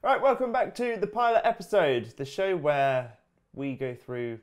Right, welcome back to the pilot episode, the show where we go through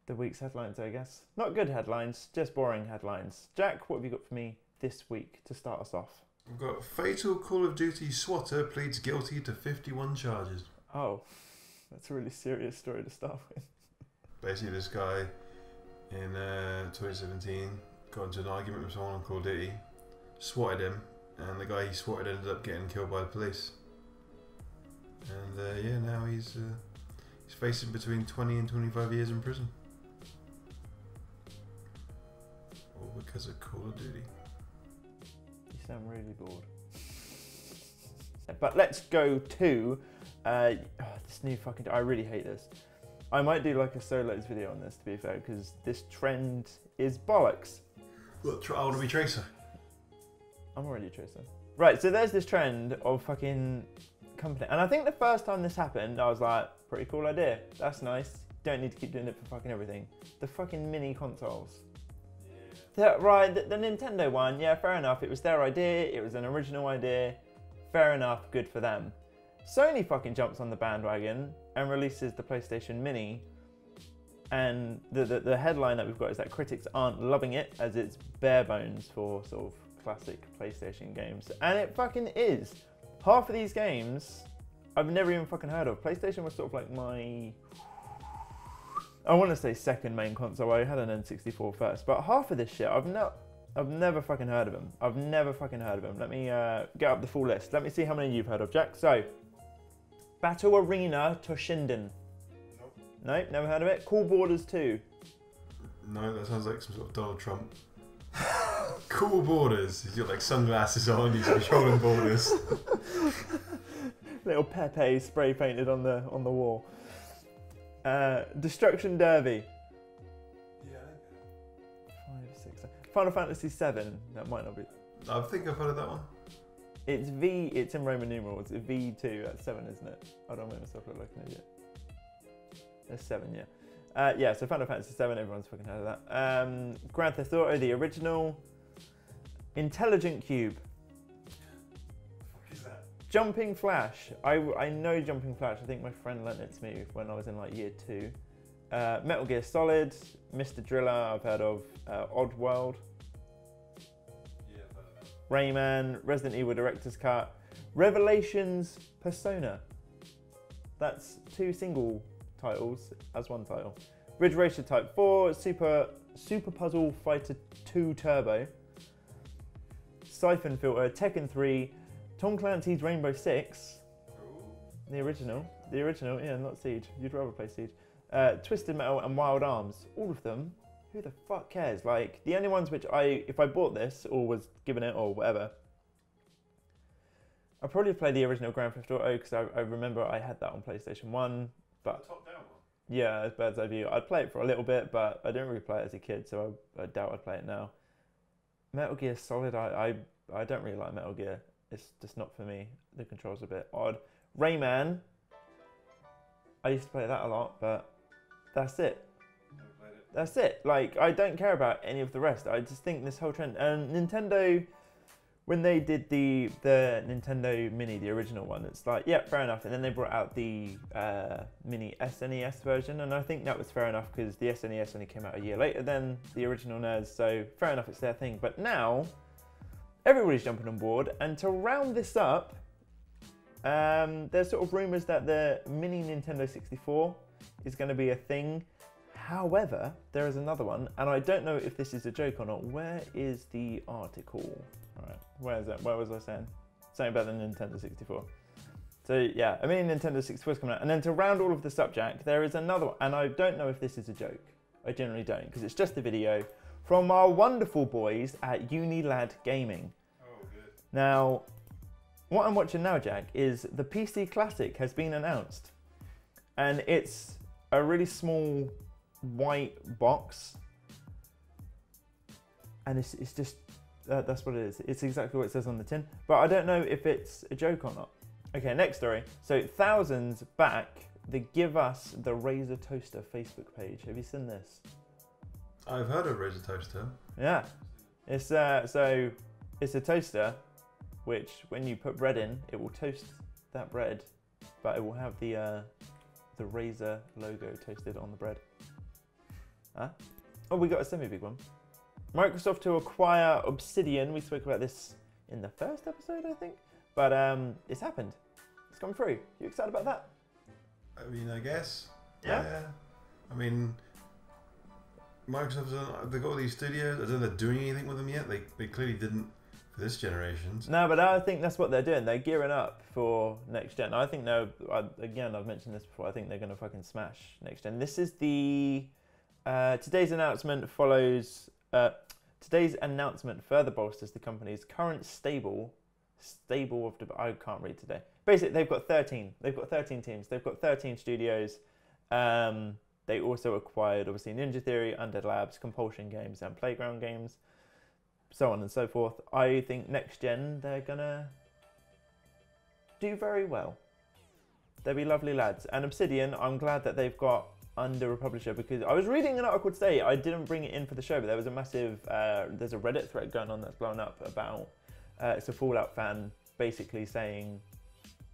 the week's headlines, I guess. Not good headlines, just boring headlines. Jack, what have you got for me this week to start us off? We've got fatal Call of Duty swatter pleads guilty to 51 charges. Oh, that's a really serious story to start with. Basically, this guy in 2017 got into an argument with someone on Call of Duty, swatted him, and the guy he swatted ended up getting killed by the police. And yeah, now he's facing between 20 and 25 years in prison. All because of Call of Duty. You sound really bored. But let's go to this new fucking... I really hate this. I might do like a solos video on this, to be fair, because this trend is bollocks. Look, I want to be Tracer. I'm already a Tracer. Right, so there's this trend of fucking company. And I think the first time this happened, I was like, pretty cool idea. That's nice. Don't need to keep doing it for fucking everything. The fucking mini consoles. Yeah. Right, the Nintendo one, yeah, fair enough. It was their idea. It was an original idea. Fair enough, good for them. Sony fucking jumps on the bandwagon and releases the PlayStation Mini. And the headline that we've got is that critics aren't loving it as it's bare bones for sort of classic PlayStation games. And it fucking is. Half of these games I've never even fucking heard of. PlayStation was sort of like my, I want to say second main console. I had an N64 first, but half of this shit I've never fucking heard of them. I've never fucking heard of them. Let me get up the full list. Let me see how many you've heard of, Jack. So, Battle Arena Toshinden. Nope. Nope, never heard of it. Cool Borders 2. No, that sounds like some sort of Donald Trump. Cool Borders. He's got like sunglasses on, he's controlling borders. Little Pepe spray painted on the wall. Destruction Derby. Yeah. 5, 6, 7. Final Fantasy 7. That might not be. I think I've heard of that one. It's V. It's in Roman numerals. It's V2. That's 7, isn't it? I don't make myself look like an idiot. There's 7, yeah. Yeah. So Final Fantasy 7. Everyone's fucking heard of that. Grand Theft Auto, the original. Intelligent Cube. What is that? Jumping Flash. I know Jumping Flash. I think my friend lent it to me when I was in like year 2. Metal Gear Solid, Mr. Driller, I've heard of. Oddworld. Yeah, I've heard of that. Rayman, Resident Evil Director's Cut, Revelations Persona. That's 2 single titles as one title. Ridge Racer Type 4, Super Puzzle Fighter 2 Turbo, Siphon Filter, Tekken 3, Tom Clancy's Rainbow Six, Ooh. the original, yeah, not Siege. You'd rather play Siege. Twisted Metal and Wild Arms. All of them. Who the fuck cares? Like, the only ones which if I bought this or was given it or whatever, I'd probably play the original Grand Theft Auto because I remember I had that on PlayStation 1. But The top down one? yeah, it's Bird's Eye View. I'd play it for a little bit, but I didn't really play it as a kid, so I doubt I'd play it now. Metal Gear Solid, I don't really like Metal Gear. It's just not for me. The controls are a bit odd. Rayman, I used to play that a lot, but that's it. Never played it. That's it. Like, I don't care about any of the rest. I just think this whole trend... And Nintendo, when they did the Nintendo Mini, the original one, it's like, yeah, fair enough. And then they brought out the Mini SNES version, and I think that was fair enough because the SNES only came out a year later than the original NES, so fair enough, it's their thing. But now, everybody's jumping on board, and to round this up, there's sort of rumours that the Mini Nintendo 64 is going to be a thing. However, there is another one, and I don't know if this is a joke or not. Where is the article? All right, where is it? Where was I saying? Something about the Nintendo 64. So yeah, I mean Nintendo 64 is coming out. And then to round all of this up, Jack, there is another one, and I don't know if this is a joke. I generally don't, because it's just a video from our wonderful boys at Unilad Gaming. Oh, good. Now, what I'm watching now, Jack, is the PC Classic has been announced. And it's a really small white box. And it's just, that's what it is. It's exactly what it says on the tin. But I don't know if it's a joke or not. Okay, next story. So thousands back the Give Us the Razer Toaster Facebook page. Have you seen this? I've heard of Razer Toaster. Yeah. It's so it's a toaster which when you put bread in, it will toast that bread, but it will have the Razer logo toasted on the bread. Huh? Oh, we got a semi-big one. Microsoft to acquire Obsidian. We spoke about this in the first episode, I think. But it's happened. It's gone through. You excited about that? I mean, I guess. Yeah? I mean, Microsoft's they've got all these studios. I don't know if they're doing anything with them yet. They clearly didn't for this generation. No, but I think that's what they're doing. They're gearing up for next gen. I think again, I've mentioned this before. I think they're going to fucking smash next gen. This is the today's announcement follows. Today's announcement further bolsters the company's current stable of I can't read today. Basically, they've got 13. They've got 13 teams. They've got 13 studios. They also acquired, obviously, Ninja Theory, Undead Labs, Compulsion Games, and Playground Games, so on and so forth. I think next gen they're gonna do very well. They'll be lovely lads. And Obsidian, I'm glad that they've got under a publisher, because I was reading an article today. I didn't bring it in for the show, but there was a massive, there's a Reddit thread going on that's blown up about, it's a Fallout fan basically saying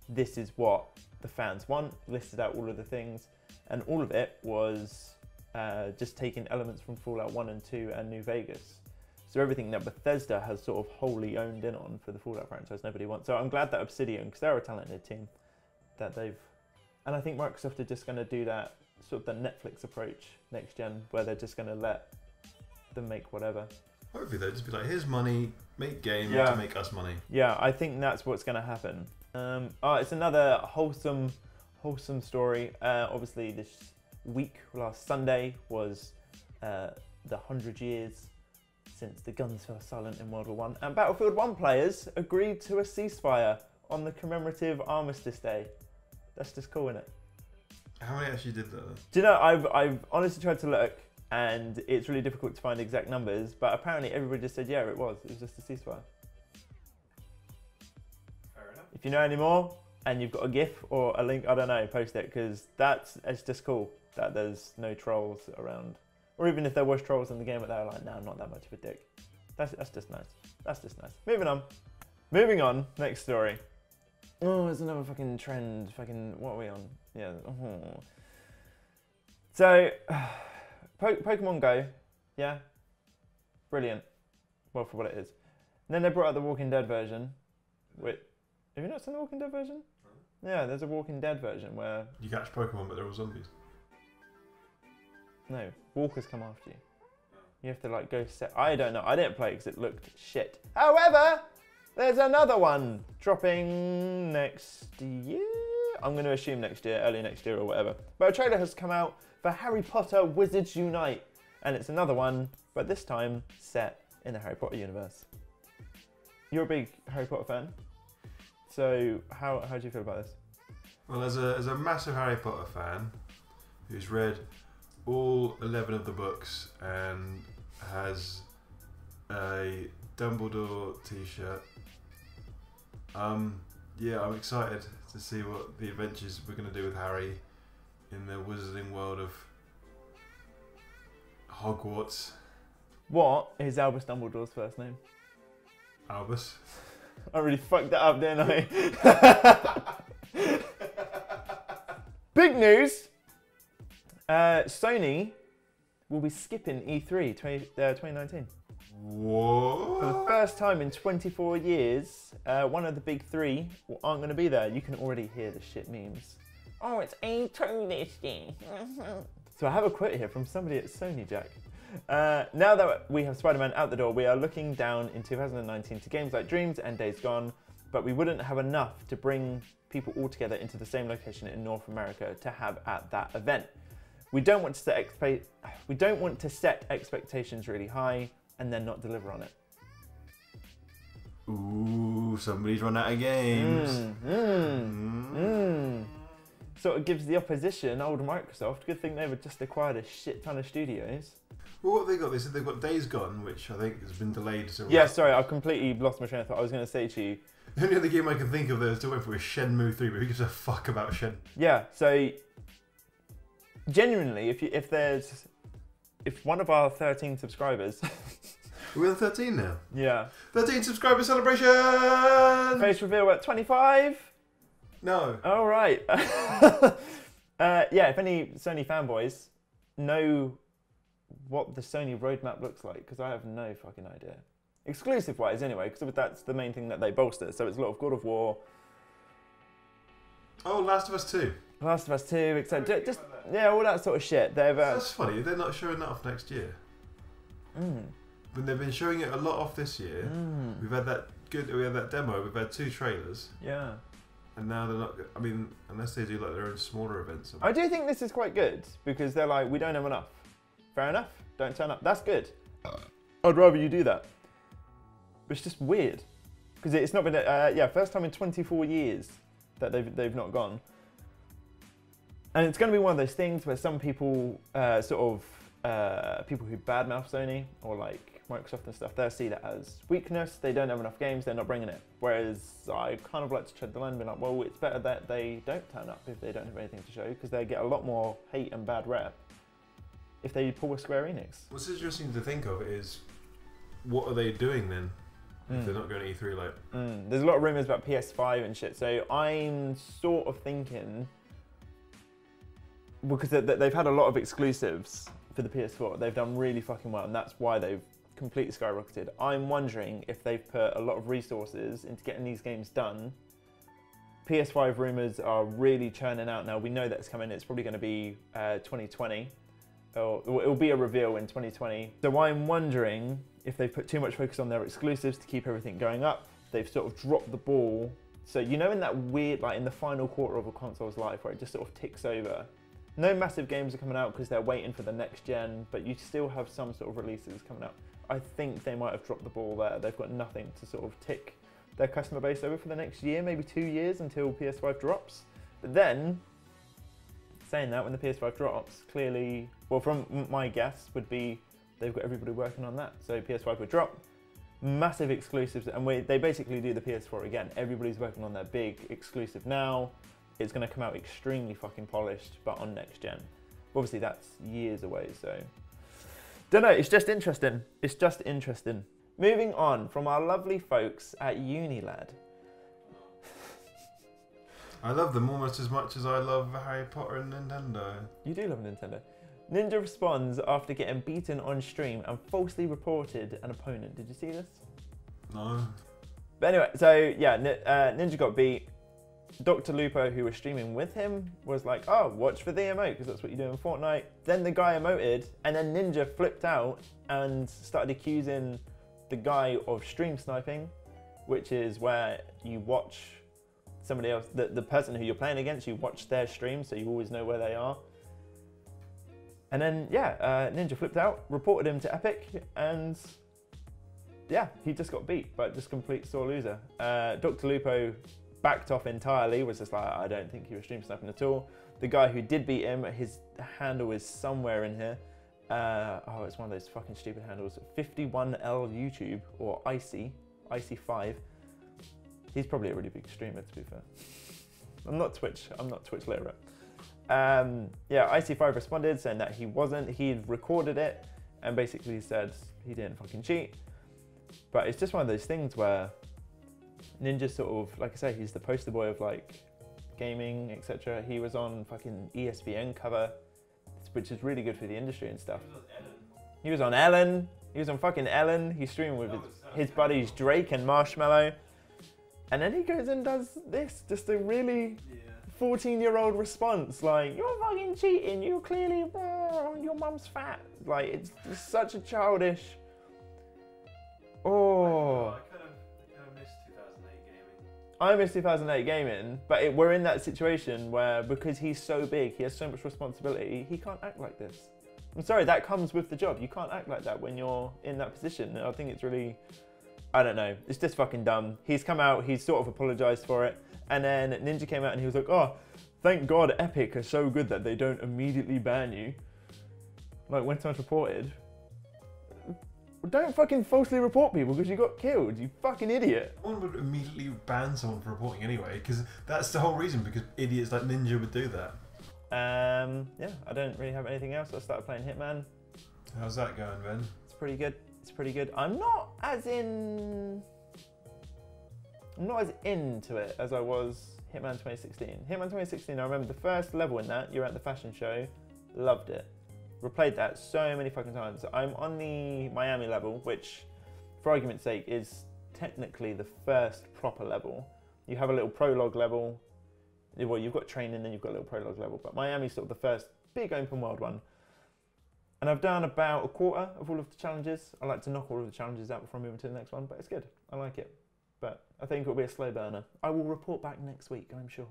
this is what the fans want, listed out all of the things, and all of it was just taking elements from Fallout 1 and 2 and New Vegas. So everything that Bethesda has sort of wholly owned in on for the Fallout franchise, nobody wants. So I'm glad that Obsidian, because they're a talented team, that they've, and I think Microsoft are just going to do that sort of the Netflix approach next gen, where they're just going to let them make whatever. Hopefully they'll just be like, here's money, make games to make us money. Yeah, I think that's what's going to happen. It's another wholesome story. Obviously this week, last Sunday, was the 100 years since the guns fell silent in World War I, and Battlefield 1 players agreed to a ceasefire on the commemorative Armistice Day. That's just cool, isn't it? How many actually did that? Do you know, I've honestly tried to look, and it's really difficult to find exact numbers, but apparently everybody just said, yeah, it was just a ceasefire. Fair enough. If you know any more, and you've got a GIF or a link, I don't know, post it, because it's just cool that there's no trolls around. Or even if there was trolls in the game, but they're like, no, I'm not that much of a dick. That's just nice. That's just nice. Moving on, next story. Oh, there's another fucking trend. What are we on? Yeah. Oh. So, Pokemon Go, yeah, brilliant. Well, for what it is. And then they brought out the Walking Dead version. Have you not seen the Walking Dead version? Yeah, there's a Walking Dead version where you catch Pokemon, but they're all zombies. No, walkers come after you. You have to like go set. I don't know. I didn't play it because it looked shit. However, there's another one dropping next year. I'm going to assume next year, early next year or whatever. But a trailer has come out for Harry Potter Wizards Unite. And it's another one, but this time set in the Harry Potter universe. You're a big Harry Potter fan. So how do you feel about this? Well, as a massive Harry Potter fan who's read all 11 of the books and has a Dumbledore t-shirt, yeah, I'm excited to see what the adventures we're going to do with Harry in the wizarding world of Hogwarts. What is Albus Dumbledore's first name? Albus. I really fucked that up, didn't I? Big news! Sony will be skipping E3 2019. What? For the first time in 24 years, one of the big three aren't going to be there. You can already hear the shit memes. Oh, it's E3 this year. So I have a quote here from somebody at Sony, Jack. Now that we have Spider-Man out the door, we are looking down in 2019 to games like Dreams and Days Gone, but we wouldn't have enough to bring people all together into the same location in North America to have at that event. We don't want to set expectations really high and then not deliver on it. Ooh, somebody's run out of games. Sort of gives the opposition, old Microsoft, good thing they've just acquired a shit ton of studios. Well, what have they got? They said they've got Days Gone, which I think has been delayed. So yeah, sorry, I completely lost my train of thought. I was going to say to you, the only other game I can think of that is still waiting for is Shenmue 3, but who gives a fuck about Shen? Yeah, so genuinely, if one of our 13 subscribers we're on 13 now. Yeah. 13 subscriber celebration! Face reveal at 25. No. Oh, right. Yeah, if any Sony fanboys know what the Sony roadmap looks like, because I have no fucking idea. Exclusive-wise, anyway, because that's the main thing that they bolster. So it's a lot of God of War. Oh, Last of Us 2. Last of Us 2, except just yeah, all that sort of shit. They've That's funny. They're not showing that off next year. But they've been showing it a lot off this year. We've had that demo. We've had 2 trailers. Yeah. And now they're not. I mean, unless they do like their own smaller events. I do think this is quite good because they're like, we don't have enough. Fair enough. Don't turn up. That's good. I'd rather you do that. But it's just weird because it's not been first time in 24 years that they've not gone. And it's going to be one of those things where some people people who badmouth Sony or like Microsoft and stuff, they'll see that as weakness. They don't have enough games, they're not bringing it. Whereas I kind of like to tread the line and be like, well, it's better that they don't turn up if they don't have anything to show, because they get a lot more hate and bad rep if they pull a Square Enix. What's interesting to think of is, what are they doing then if they're not going to E3? Like, there's a lot of rumours about PS5 and shit, so I'm sort of thinking, because they've had a lot of exclusives for the PS4, they've done really fucking well, and that's why they've completely skyrocketed. I'm wondering if they've put a lot of resources into getting these games done. PS5 rumours are really churning out now. We know that's coming. It's probably going to be 2020. Or it'll be a reveal in 2020. So I'm wondering if they've put too much focus on their exclusives to keep everything going up. They've sort of dropped the ball. So you know in that weird, like in the final quarter of a console's life where it just sort of ticks over, no massive games are coming out because they're waiting for the next gen, but you still have some sort of releases coming out. I think they might have dropped the ball there. They've got nothing to sort of tick their customer base over for the next year, maybe 2 years until PS5 drops. But then, saying that, when the PS5 drops, clearly, well, from my guess would be they've got everybody working on that. So PS5 would drop, massive exclusives, and they basically do the PS4 again. Everybody's working on their big exclusive now. It's going to come out extremely fucking polished, but on next gen. Obviously, that's years away, so... Don't know, it's just interesting. It's just interesting. Moving on from our lovely folks at Unilad. I love them almost as much as I love Harry Potter and Nintendo. You do love Nintendo. Ninja responds after getting beaten on stream and falsely reported an opponent. Did you see this? No. But anyway, so yeah, Ninja got beat. DrLupo, who was streaming with him, was like, oh, watch for the emote, because that's what you do in Fortnite. Then the guy emoted, and then Ninja flipped out and started accusing the guy of stream sniping, which is where you watch somebody else, the person who you're playing against, you watch their stream, so you always know where they are. And then, yeah, Ninja flipped out, reported him to Epic, and yeah, he just got beat, but just complete sore loser. DrLupo backed off entirely, was just like, I don't think he was stream sniping at all. The guy who did beat him, his handle is somewhere in here. Oh, it's one of those fucking stupid handles. 51L YouTube, or Icy5. He's probably a really big streamer, to be fair. I'm not Twitch literate. Yeah, Icy5 responded saying that he wasn't. He'd recorded it and basically said he didn't fucking cheat. But it's just one of those things where Ninja sort of, like I say, he's the poster boy of like gaming, etc. He was on fucking ESPN cover, which is really good for the industry and stuff. He was on Ellen. He was on fucking Ellen. He's streaming with his buddies Drake and Marshmallow. And then he goes and does this, just a really 14-year-old response, like, you're fucking cheating, you clearly, your mum's fat. Like, it's just such a childish, oh. I miss 2008 gaming, but we're in that situation where, because he's so big, he has so much responsibility, he can't act like this. I'm sorry, that comes with the job. You can't act like that when you're in that position. And I think it's really, I don't know, it's just fucking dumb. He's come out, he's sort of apologized for it, and then Ninja came out and he was like, oh, thank God Epic are so good that they don't immediately ban you. Like, when someone's reported, don't fucking falsely report people because you got killed, you fucking idiot. No one would immediately ban someone for reporting anyway, because that's the whole reason, because idiots like Ninja would do that. Yeah, I don't really have anything else. I started playing Hitman. How's that going, Ben? It's pretty good. It's pretty good. I'm not as into it as I was Hitman 2016. Hitman 2016, I remember the first level in that, you're at the fashion show, loved it. Replayed that so many fucking times. I'm on the Miami level, which, for argument's sake, is technically the first proper level. You have a little prologue level. Well, you've got training, then you've got a little prologue level, but Miami's sort of the first big open world one. And I've done about a quarter of all of the challenges. I like to knock all of the challenges out before moving to the next one, but it's good. I like it. But I think it'll be a slow burner. I will report back next week, I'm sure.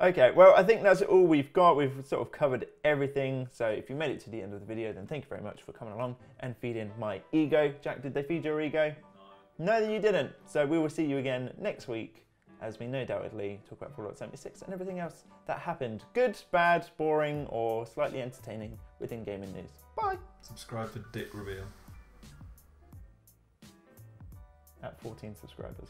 Okay, well, I think that's all we've got. We've sort of covered everything. So if you made it to the end of the video, then thank you very much for coming along and feeding my ego. Jack, did they feed your ego? No, you didn't. So we will see you again next week as we no doubtedly talk about Fallout 76 and everything else that happened. Good, bad, boring, or slightly entertaining within gaming news. Bye. Subscribe for dick reveal. At 14 subscribers.